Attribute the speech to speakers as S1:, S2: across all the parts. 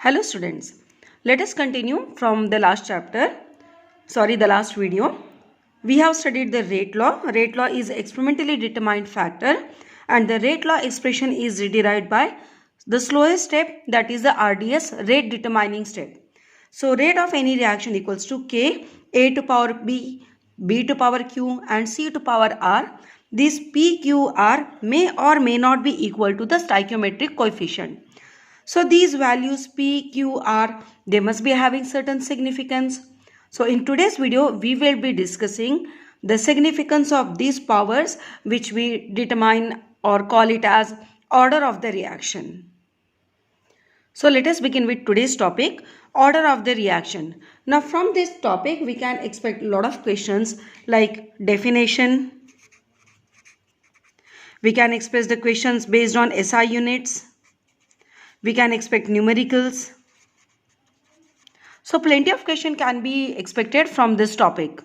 S1: Hello students, let us continue from the last video. We have studied the rate law. Rate law is experimentally determined factor and the rate law expression is derived by the slowest step, that is the RDS, rate determining step. So rate of any reaction equals to K, A to power B, B to power Q and C to power R. This PQR may or may not be equal to the stoichiometric coefficient. So these values P, Q, R, they must be having certain significance. So in today's video, we will be discussing the significance of these powers which we determine or call it as order of the reaction. So let us begin with today's topic, order of the reaction. Now from this topic, we can expect a lot of questions like definition. We can express the questions based on SI units. We can expect numericals. So plenty of questions can be expected from this topic.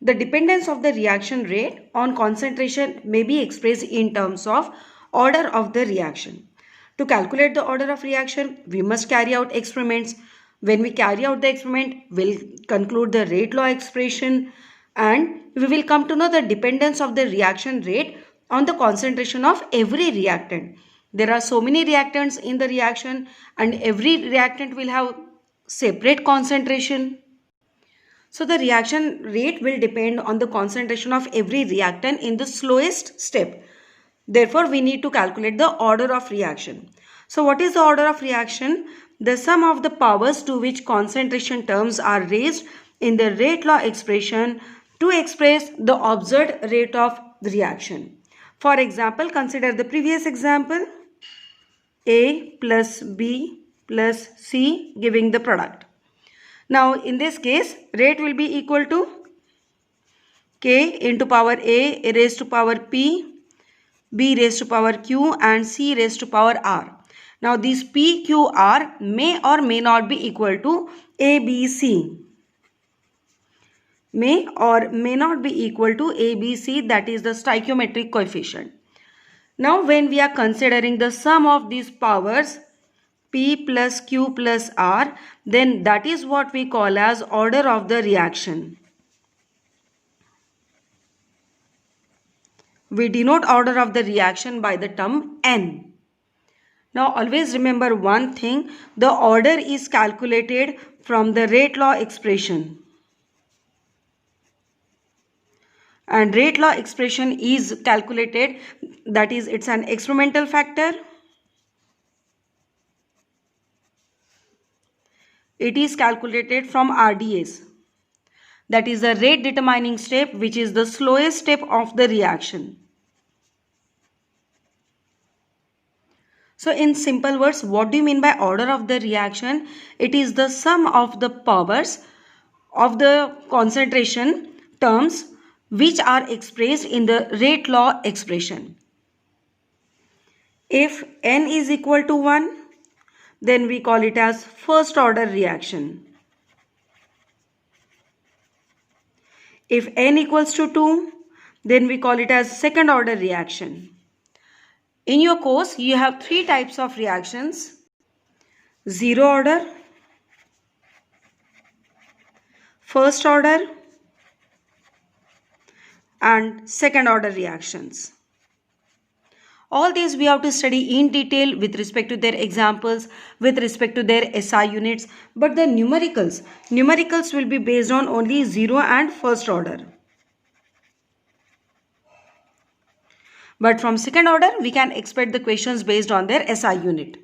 S1: The dependence of the reaction rate on concentration may be expressed in terms of order of the reaction. To calculate the order of reaction, we must carry out experiments. When we carry out the experiment, we'll conclude the rate law expression and we will come to know the dependence of the reaction rate on the concentration of every reactant. There are so many reactants in the reaction and every reactant will have separate concentration. So the reaction rate will depend on the concentration of every reactant in the slowest step. Therefore, we need to calculate the order of reaction. So what is the order of reaction? The sum of the powers to which concentration terms are raised in the rate law expression to express the observed rate of the reaction. For example, consider the previous example. A plus B plus C giving the product. Now in this case, rate will be equal to K into power A raised to power P, B raised to power Q and C raised to power R. Now these P, Q, R may or may not be equal to A, B, C. May or may not be equal to A, B, C, that is the stoichiometric coefficient. Now when we are considering the sum of these powers P plus Q plus R, then that is what we call as order of the reaction. We denote order of the reaction by the term N. Now always remember one thing, the order is calculated from the rate law expression. And rate law expression is calculated, that is it's an experimental factor. It is calculated from RDS, that is the rate determining step, which is the slowest step of the reaction. So in simple words, what do you mean by order of the reaction? It is the sum of the powers of the concentration terms which are expressed in the rate law expression. If N is equal to 1, then we call it as first order reaction. If N equals to 2, then we call it as second order reaction. In your course, you have 3 types of reactions: zero order, first order and second order reactions. All these we have to study in detail with respect to their examples, with respect to their SI units. But the numericals will be based on only zero and first order. But from second order, we can expect the questions based on their SI unit.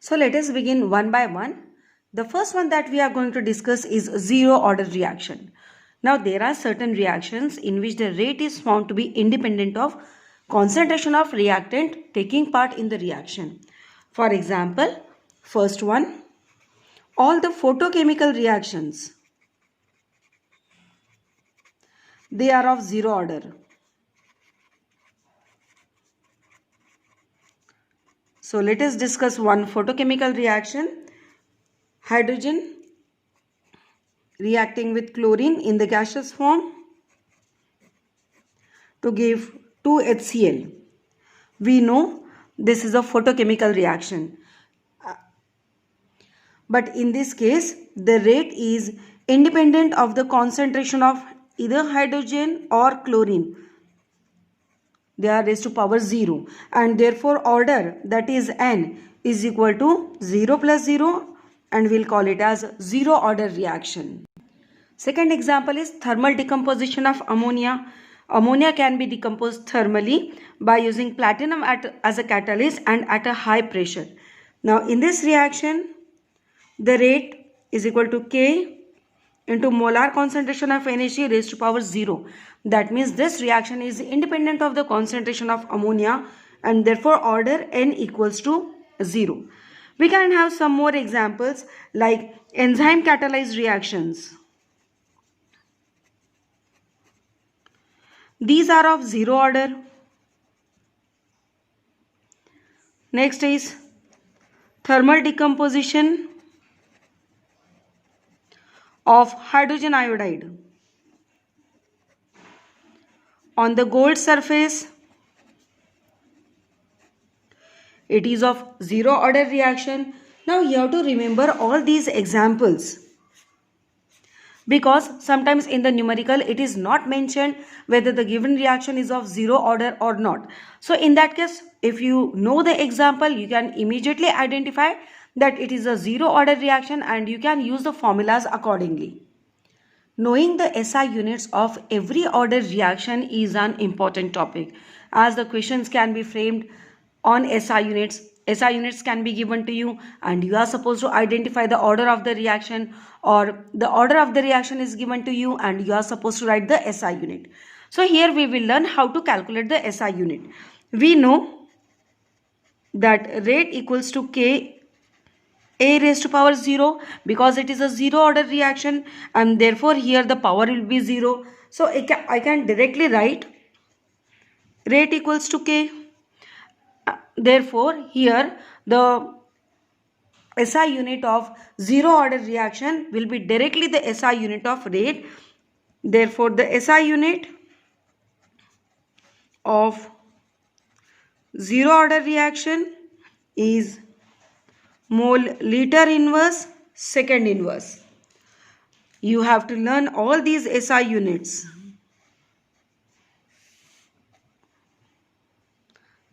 S1: So let us begin one by one. The first one that we are going to discuss is zero order reaction. Now there are certain reactions in which the rate is found to be independent of concentration of reactant taking part in the reaction. For example, first one, all the photochemical reactions, they are of zero order. So let us discuss one photochemical reaction. Hydrogen reacting with chlorine in the gaseous form to give 2HCl. We know this is a photochemical reaction. But in this case, the rate is independent of the concentration of either hydrogen or chlorine. They are raised to power 0, and therefore order, that is n, is equal to 0 plus 0, and we'll call it as zero order reaction. Second example is thermal decomposition of ammonia. Ammonia can be decomposed thermally by using platinum as a catalyst and at a high pressure. Now in this reaction, the rate is equal to K into molar concentration of NH3 raised to power 0. That means this reaction is independent of the concentration of ammonia, and therefore order n equals to 0. We can have some more examples like enzyme catalyzed reactions. These are of 0 order. Next is thermal decomposition of hydrogen iodide. On the gold surface, it is of 0 order reaction. Now you have to remember all these examples, because sometimes in the numerical it is not mentioned whether the given reaction is of 0 order or not. So in that case, if you know the example, you can immediately identify that it is a 0 order reaction and you can use the formulas accordingly. Knowing the SI units of every order reaction is an important topic, as the questions can be framed on SI units. SI units can be given to you and you are supposed to identify the order of the reaction, or the order of the reaction is given to you and you are supposed to write the SI unit. So here we will learn how to calculate the SI unit. We know that rate equals to K A raised to power 0, because it is a 0 order reaction and therefore here the power will be 0. So I can directly write rate equals to K. Therefore here the SI unit of 0 order reaction will be directly the SI unit of rate. Therefore the SI unit of 0 order reaction is mole liter inverse second inverse. You have to learn all these SI units.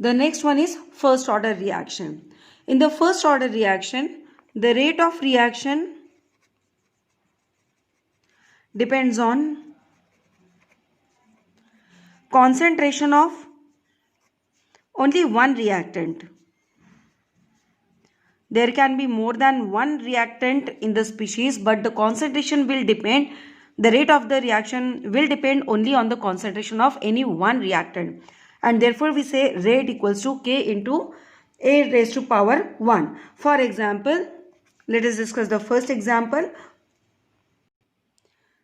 S1: The next one is first order reaction. In the first order reaction, the rate of reaction depends on concentration of only one reactant. There can be more than one reactant in the species, but the concentration will depend, the rate of the reaction will depend only on the concentration of any one reactant. And therefore we say rate equals to K into A raised to power 1. For example, let us discuss the first example.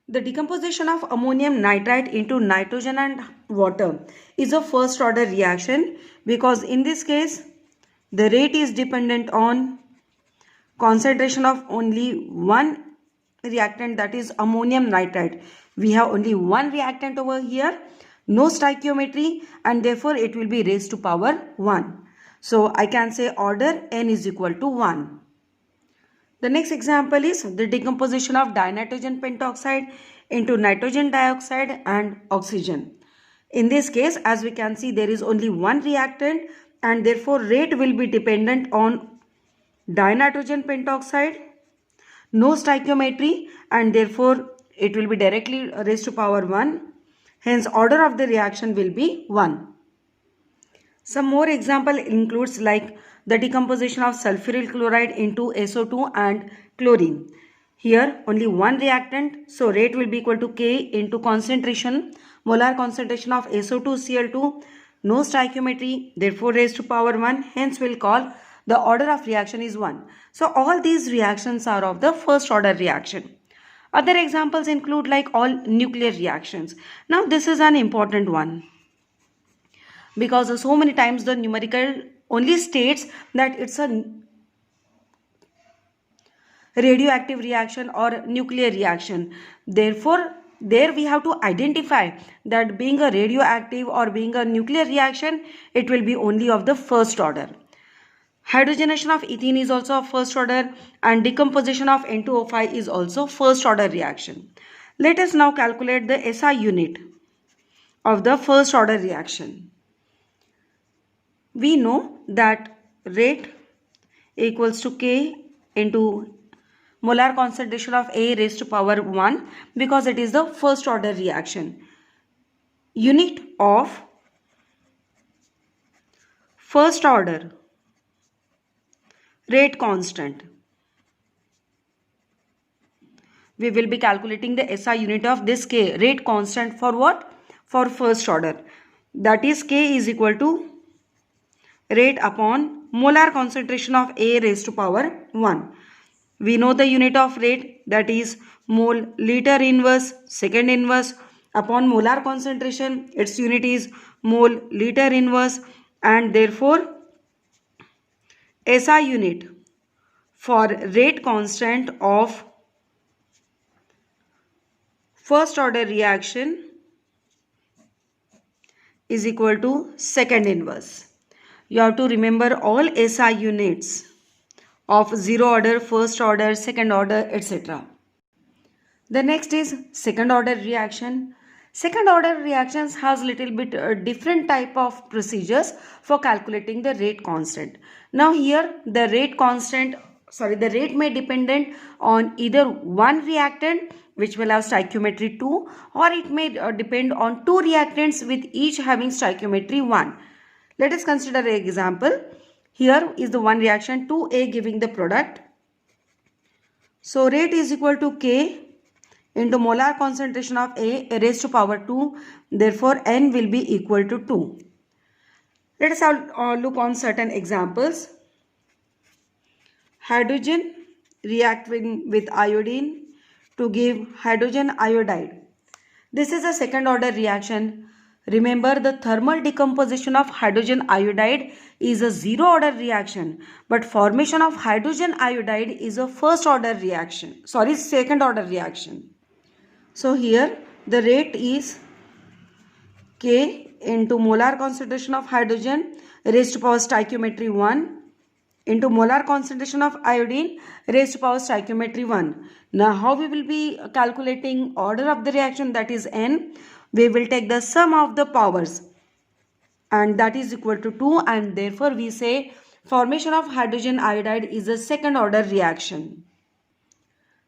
S1: The decomposition of ammonium nitrate into nitrogen and water is a first order reaction, because in this case the rate is dependent on concentration of only one reactant, that is ammonium nitrate. We have only one reactant over here, no stoichiometry, and therefore it will be raised to power 1. So I can say order n is equal to 1. The next example is the decomposition of dinitrogen pentoxide into nitrogen dioxide and oxygen. In this case, as we can see, there is only one reactant and therefore rate will be dependent on dinitrogen pentoxide, no stoichiometry, and therefore it will be directly raised to power 1. Hence order of the reaction will be 1. Some more example includes like the decomposition of sulfuryl chloride into SO2 and chlorine. Here only one reactant, so rate will be equal to K into concentration, molar concentration of SO2Cl2, no stoichiometry, therefore raised to power 1. Hence we'll call the order of reaction is 1. So all these reactions are of the first order reaction. Other examples include like all nuclear reactions. Now this is an important one, because so many times the numerical only states that it's a radioactive reaction or nuclear reaction. Therefore, there we have to identify that being a radioactive or being a nuclear reaction, it will be only of the first order. Hydrogenation of ethene is also a first order, and decomposition of N2O5 is also first order reaction. Let us now calculate the SI unit of the first order reaction. We know that rate equals to K into molar concentration of A raised to power 1 because it is the first order reaction. Unit of first order rate constant. We will be calculating the SI unit of this K, rate constant for what? For first order. That is K is equal to rate upon molar concentration of A raised to power 1. We know the unit of rate, that is mole liter inverse second inverse upon molar concentration. Its unit is mole liter inverse, and therefore SI unit for rate constant of first order reaction is equal to second inverse. You have to remember all SI units of zero order, first order, second order, etc. The next is second order reaction. Second order reactions has little bit different type of procedures for calculating the rate constant. Now here the rate may dependent on either one reactant which will have stoichiometry 2, or it may depend on two reactants with each having stoichiometry 1. Let us consider an example. Here is the one reaction 2A giving the product. So rate is equal to K into molar concentration of A raised to power 2. Therefore N will be equal to 2. Let us look on certain examples. Hydrogen reacting with iodine to give hydrogen iodide. This is a second order reaction. Remember, the thermal decomposition of hydrogen iodide is a zero order reaction, but formation of hydrogen iodide is a second order reaction. So here the rate is K into molar concentration of hydrogen raised to power stoichiometry 1 into molar concentration of iodine raised to power stoichiometry 1. Now how we will be calculating order of the reaction, that is N. We will take the sum of the powers, and that is equal to 2, and therefore we say formation of hydrogen iodide is a second order reaction.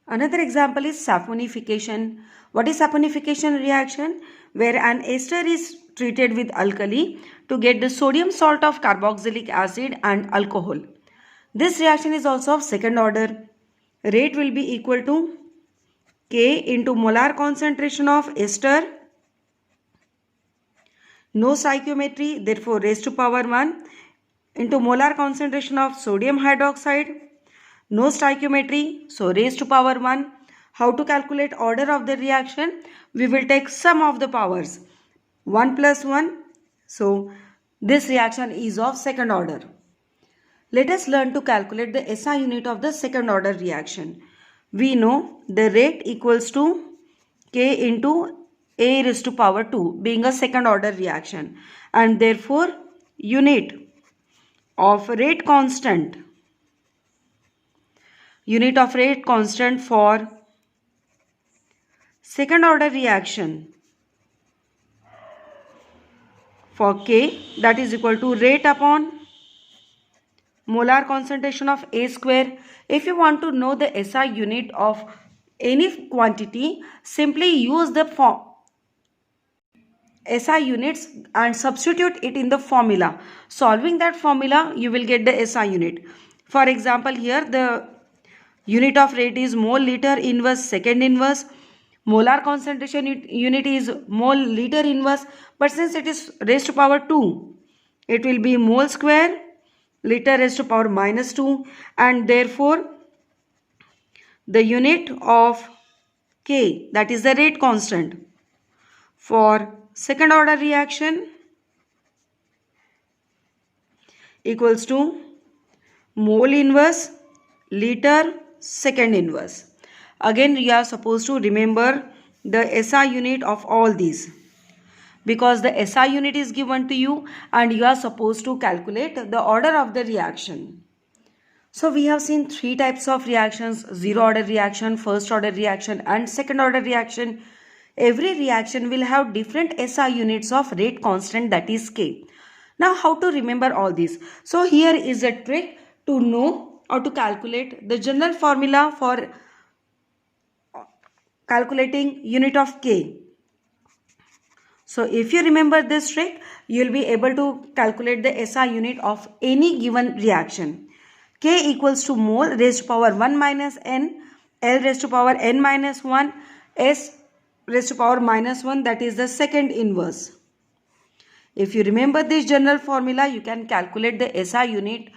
S1: Another example is saponification. What is saponification reaction? Where an ester is treated with alkali to get the sodium salt of carboxylic acid and alcohol. This reaction is also of second order. Rate will be equal to K into molar concentration of ester, no stoichiometry, therefore raised to power 1, into molar concentration of sodium hydroxide, no stoichiometry, so raised to power 1. How to calculate order of the reaction? We will take sum of the powers, 1 plus 1. So this reaction is of second order. Let us learn to calculate the SI unit of the second order reaction. We know the rate equals to K into A raised to power 2 being a second order reaction, and therefore unit of rate constant for second order reaction for K, that is equal to rate upon molar concentration of A square. If you want to know the SI unit of any quantity, simply use the SI units and substitute it in the formula. Solving that formula, you will get the SI unit. For example, here the unit of rate is mole liter inverse second inverse. Molar concentration unit is mole liter inverse, but since it is raised to power 2, it will be mole square liter raised to power minus 2, and therefore the unit of K, that is the rate constant for second order reaction, equals to mole inverse liter second inverse. Again, you are supposed to remember the SI unit of all these, because the SI unit is given to you and you are supposed to calculate the order of the reaction. So we have seen three types of reactions: zero order reaction, first order reaction, and second order reaction. Every reaction will have different SI units of rate constant, that is K. Now how to remember all this? So here is a trick to know or to calculate the general formula for calculating unit of K. So if you remember this trick, you will be able to calculate the SI unit of any given reaction. K equals to mole raised to power 1 minus n, L raised to power n minus 1, S raised to power minus 1, that is the second inverse. If you remember this general formula, you can calculate the SI unit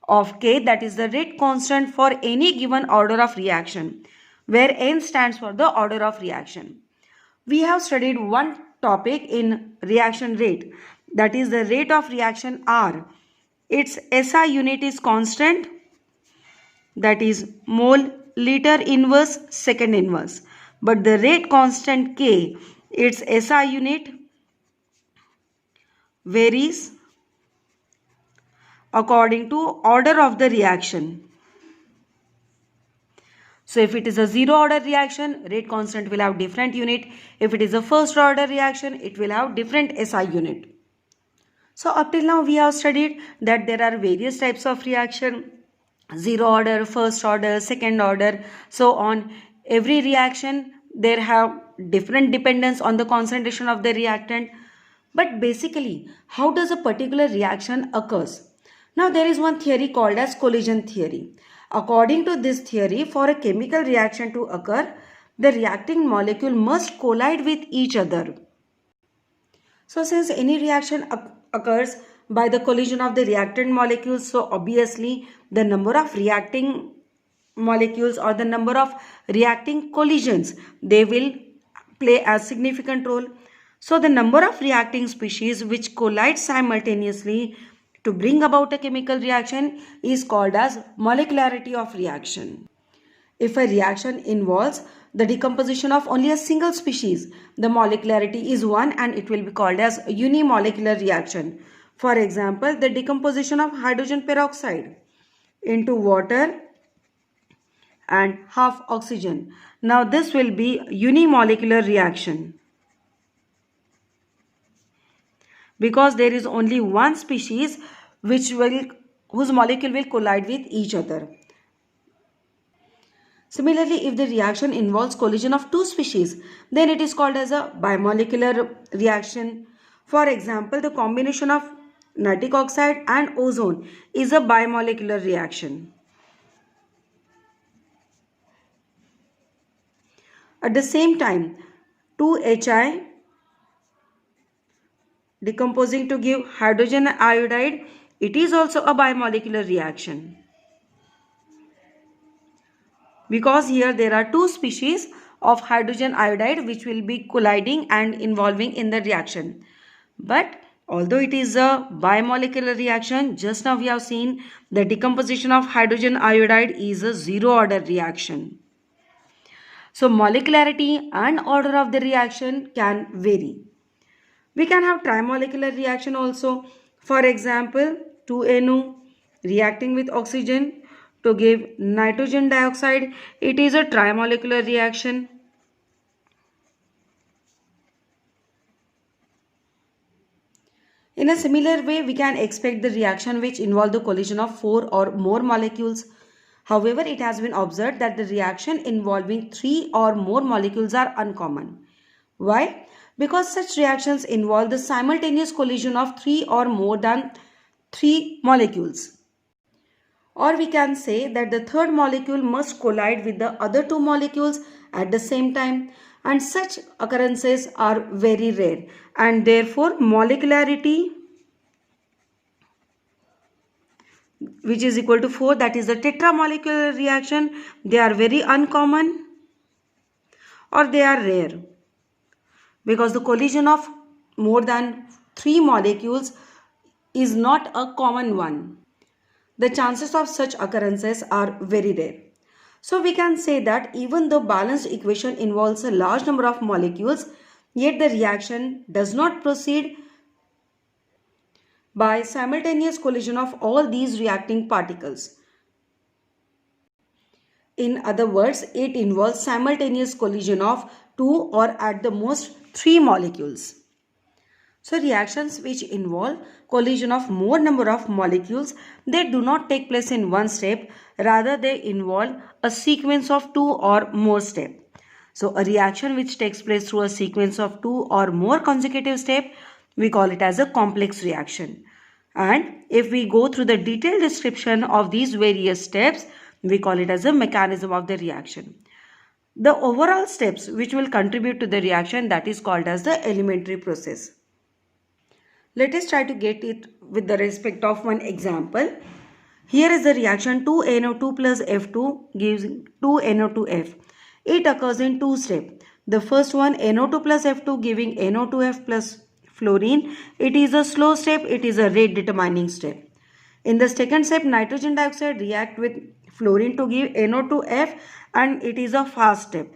S1: of K, that is the rate constant for any given order of reaction, where n stands for the order of reaction. We have studied one topic in reaction rate, that is the rate of reaction R. Its SI unit is constant, that is mole liter inverse second inverse. But the rate constant K, its SI unit varies according to order of the reaction. So if it is a zero order reaction, rate constant will have different unit. If it is a first order reaction, it will have different SI unit. So up till now we have studied that there are various types of reaction: zero order, first order, second order, so on. Every reaction there have different dependence on the concentration of the reactant. But basically, how does a particular reaction occurs? Now there is one theory called as collision theory. According to this theory, for a chemical reaction to occur, the reacting molecule must collide with each other. So since any reaction occurs by the collision of the reactant molecules, so obviously the number of reacting molecules or the number of reacting collisions, they will play a significant role. So the number of reacting species which collide simultaneously to bring about a chemical reaction is called as molecularity of reaction. If a reaction involves the decomposition of only a single species, the molecularity is 1 and it will be called as unimolecular reaction. For example, the decomposition of hydrogen peroxide into water and half oxygen. Now this will be unimolecular reaction, because there is only one species whose molecule will collide with each other. Similarly, if the reaction involves collision of two species, then it is called as a bimolecular reaction. For example, the combination of nitric oxide and ozone is a bimolecular reaction. At the same time, 2Hi decomposing to give hydrogen iodide, it is also a bimolecular reaction, because here there are two species of hydrogen iodide which will be colliding and involving in the reaction. But although it is a bimolecular reaction, just now we have seen the decomposition of hydrogen iodide is a zero order reaction. So molecularity and order of the reaction can vary. We can have trimolecular reaction also. For example, 2NO reacting with oxygen to give nitrogen dioxide. It is a trimolecular reaction. In a similar way, we can expect the reaction which involve the collision of 4 or more molecules. However, it has been observed that the reaction involving 3 or more molecules are uncommon. Why? Because such reactions involve the simultaneous collision of 3 or more than 3 molecules. Or we can say that the third molecule must collide with the other 2 molecules at the same time, and such occurrences are very rare, and therefore molecularity, which is equal to 4, that is the tetramolecular reaction, they are very uncommon or they are rare, because the collision of more than 3 molecules is not a common one. The chances of such occurrences are very rare. So we can say that even though balanced equation involves a large number of molecules, yet the reaction does not proceed by simultaneous collision of all these reacting particles. In other words, it involves simultaneous collision of 2 or at the most 3 molecules. So reactions which involve collision of more number of molecules, they do not take place in one step, rather they involve a sequence of 2 or more steps. So a reaction which takes place through a sequence of 2 or more consecutive steps, we call it as a complex reaction. And if we go through the detailed description of these various steps, we call it as a mechanism of the reaction. The overall steps which will contribute to the reaction, that is called as the elementary process. Let us try to get it with the respect of one example. Here is the reaction 2NO2 plus F2 gives 2NO2F. It occurs in 2 steps. The first one, NO2 plus F2 giving NO2F plus fluorine. It is a slow step. It is a rate determining step. In the second step, nitrogen dioxide react with fluorine to give NO2F, and it is a fast step.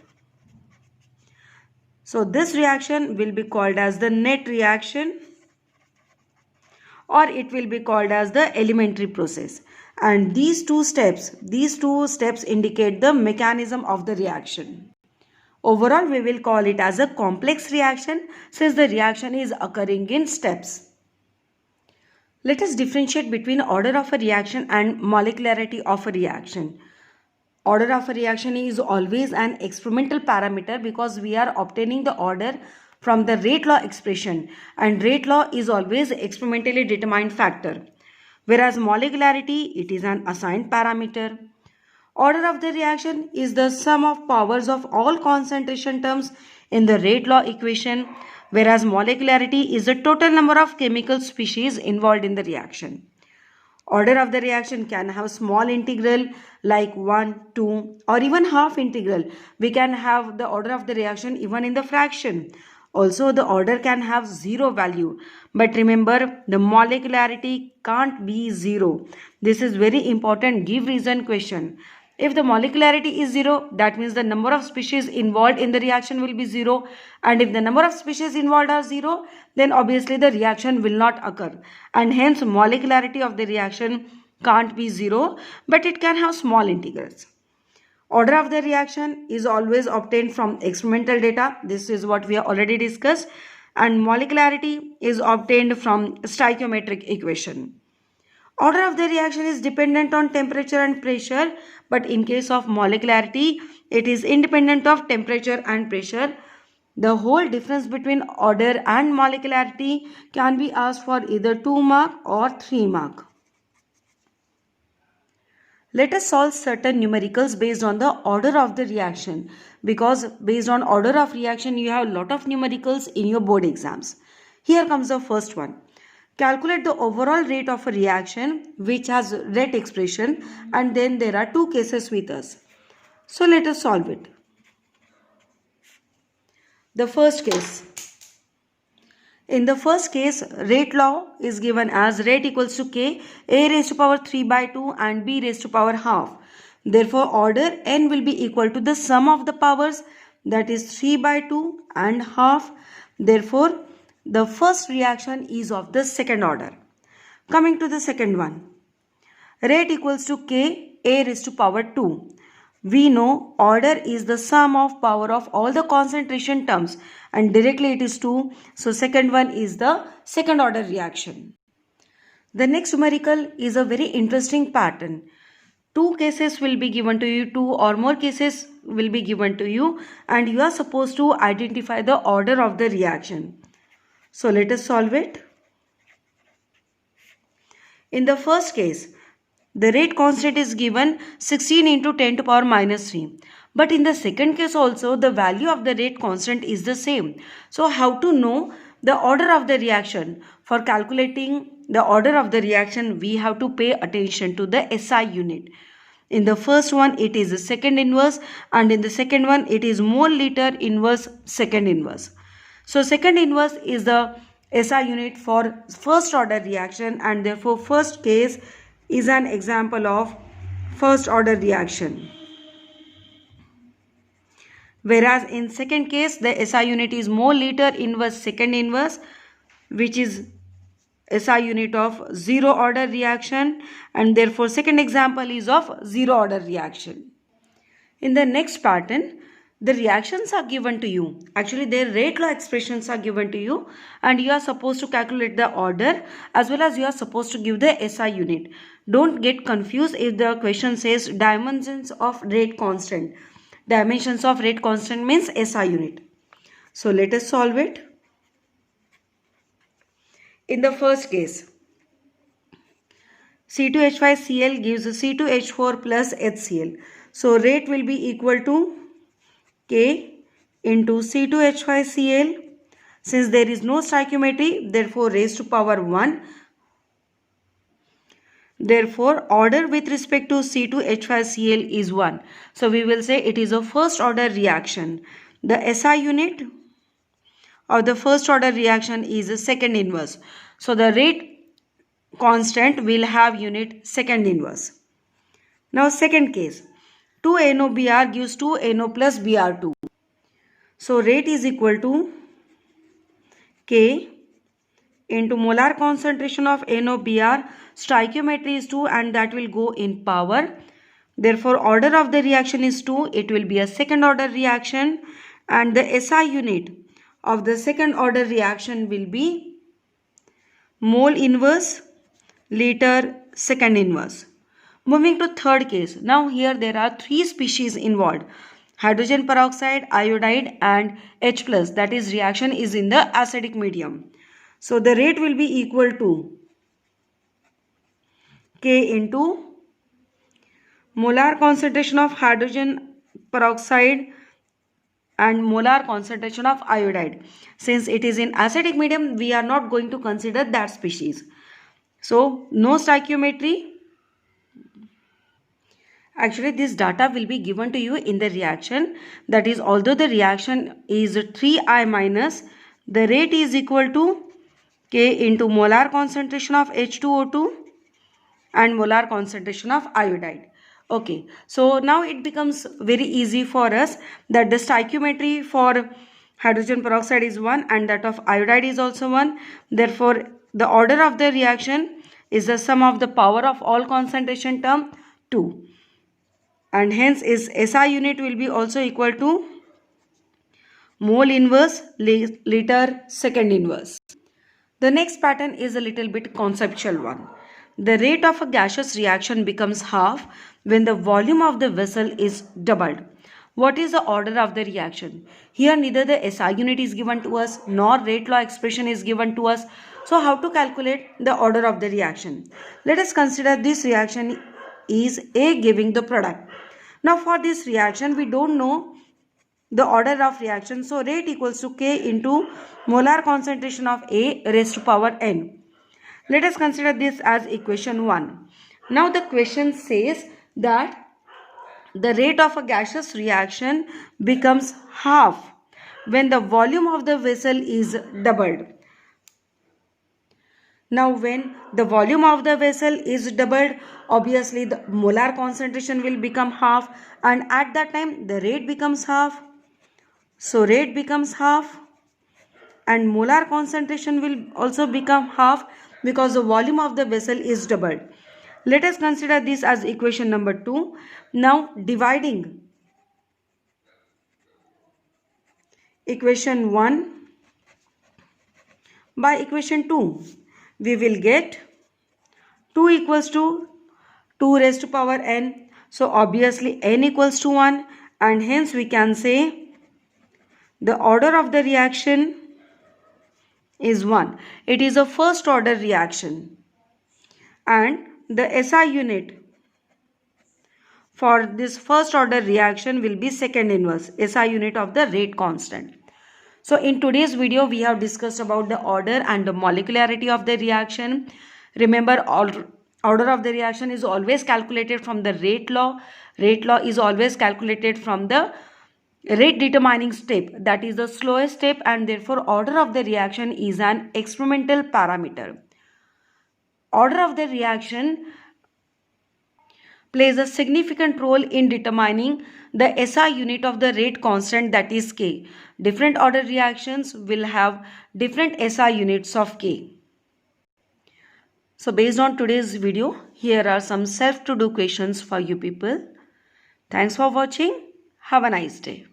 S1: So this reaction will be called as the net reaction, or it will be called as the elementary process. And these two steps indicate the mechanism of the reaction. Overall, we will call it as a complex reaction since the reaction is occurring in steps. Let us differentiate between order of a reaction and molecularity of a reaction. Order of a reaction is always an experimental parameter because we are obtaining the order from the rate law expression, and rate law is always experimentally determined factor. Whereas molecularity, it is an assigned parameter. Order of the reaction is the sum of powers of all concentration terms in the rate law equation, whereas molecularity is the total number of chemical species involved in the reaction. Order of the reaction can have small integral like 1, 2 or even half integral. We can have the order of the reaction even in the fraction. Also, the order can have 0 value. But remember, the molecularity can't be 0. This is very important give reason question. If the molecularity is 0, that means the number of species involved in the reaction will be 0. And if the number of species involved are 0, then obviously the reaction will not occur. And hence molecularity of the reaction can't be 0, but it can have small integrals. Order of the reaction is always obtained from experimental data. This is what we have already discussed. And molecularity is obtained from stoichiometric equation. Order of the reaction is dependent on temperature and pressure, but in case of molecularity, it is independent of temperature and pressure. The whole difference between order and molecularity can be asked for either 2 mark or 3 mark. Let us solve certain numericals based on the order of the reaction, because based on order of reaction you have a lot of numericals in your board exams. Here comes the first one. Calculate the overall rate of a reaction which has rate expression, and then there are 2 cases with us. So let us solve it. The first case. In the first case, rate law is given as rate equals to k, a raised to power 3 by 2 and b raised to power half. Therefore, order n will be equal to the sum of the powers, that is 3 by 2 and half. Therefore, the first reaction is of the second order. Coming to the second one. Rate equals to k, a raised to power 2. We know order is the sum of power of all the concentration terms, and directly it is 2. So second one is the second order reaction. The next numerical is a very interesting pattern. 2 cases will be given to you, 2 or more cases will be given to you, and you are supposed to identify the order of the reaction. So let us solve it. In the first case, the rate constant is given 16 into 10 to power minus 3. But in the second case also, the value of the rate constant is the same. So how to know the order of the reaction? For calculating the order of the reaction, we have to pay attention to the SI unit. In the first one, it is the second inverse, and in the second one, it is mole liter inverse second inverse. So second inverse is the SI unit for first order reaction, and therefore first case is an example of first order reaction. Whereas in second case, the SI unit is mole liter inverse second inverse, which is SI unit of zero order reaction, and therefore second example is of zero order reaction. In the next pattern, the reactions are given to you. Actually, their rate law expressions are given to you, and you are supposed to calculate the order as well as you are supposed to give the SI unit. Don't get confused if the question says dimensions of rate constant. Dimensions of rate constant means SI unit. So let us solve it. In the first case, C2H5Cl gives C2H4 plus HCl. So rate will be equal to K into C2H5Cl. Since there is no stoichiometry, therefore raised to power 1. Therefore, order with respect to C2H5Cl is 1. So we will say it is a first order reaction. The SI unit of the first order reaction is a second inverse. So the rate constant will have unit second inverse. Now second case, 2NOBr gives 2NO plus Br2. So rate is equal to K into molar concentration of NOBr. Stoichiometry is 2 and that will go in power. Therefore, order of the reaction is 2. It will be a second order reaction, and the SI unit of the second order reaction will be mole inverse liter second inverse. Moving to third case. Now here there are 3 species involved. Hydrogen peroxide, iodide and H+. That is, reaction is in the acidic medium. So the rate will be equal to K into molar concentration of hydrogen peroxide and molar concentration of iodide. Since it is in acidic medium, we are not going to consider that species. So no stoichiometry. Actually, this data will be given to you in the reaction. That is, although the reaction is 3I minus, the rate is equal to K into molar concentration of H2O2 and molar concentration of iodide. Okay, so now it becomes very easy for us that the stoichiometry for hydrogen peroxide is 1 and that of iodide is also 1. Therefore, the order of the reaction is the sum of the power of all concentration term 2. And hence is SI unit will be also equal to mole inverse liter second inverse. The next pattern is a little bit conceptual one. The rate of a gaseous reaction becomes half when the volume of the vessel is doubled. What is the order of the reaction? Here neither the SI unit is given to us nor rate law expression is given to us. So how to calculate the order of the reaction? Let us consider this reaction is A giving the product. Now for this reaction we don't know the order of reaction. So rate equals to K into molar concentration of A raised to power N. Let us consider this as equation 1. Now the question says that the rate of a gaseous reaction becomes half when the volume of the vessel is doubled. Now when the volume of the vessel is doubled, obviously the molar concentration will become half, and at that time the rate becomes half. So rate becomes half and molar concentration will also become half because the volume of the vessel is doubled. Let us consider this as equation number 2. Now dividing equation 1 by equation 2, we will get 2 equals to 2 raised to power n. So obviously n equals to 1, and hence we can say the order of the reaction is 1. It is a first order reaction, and the SI unit for this first order reaction will be second inverse, SI unit of the rate constant. So in today's video we have discussed about the order and the molecularity of the reaction. Remember, order of the reaction is always calculated from the rate law. Rate law is always calculated from the rate determining step, that is the slowest step, and therefore order of the reaction is an experimental parameter. Order of the reaction plays a significant role in determining the SI unit of the rate constant, that is K. Different order reactions will have different SI units of K. So based on today's video, here are some self-to-do questions for you people. Thanks for watching. Have a nice day.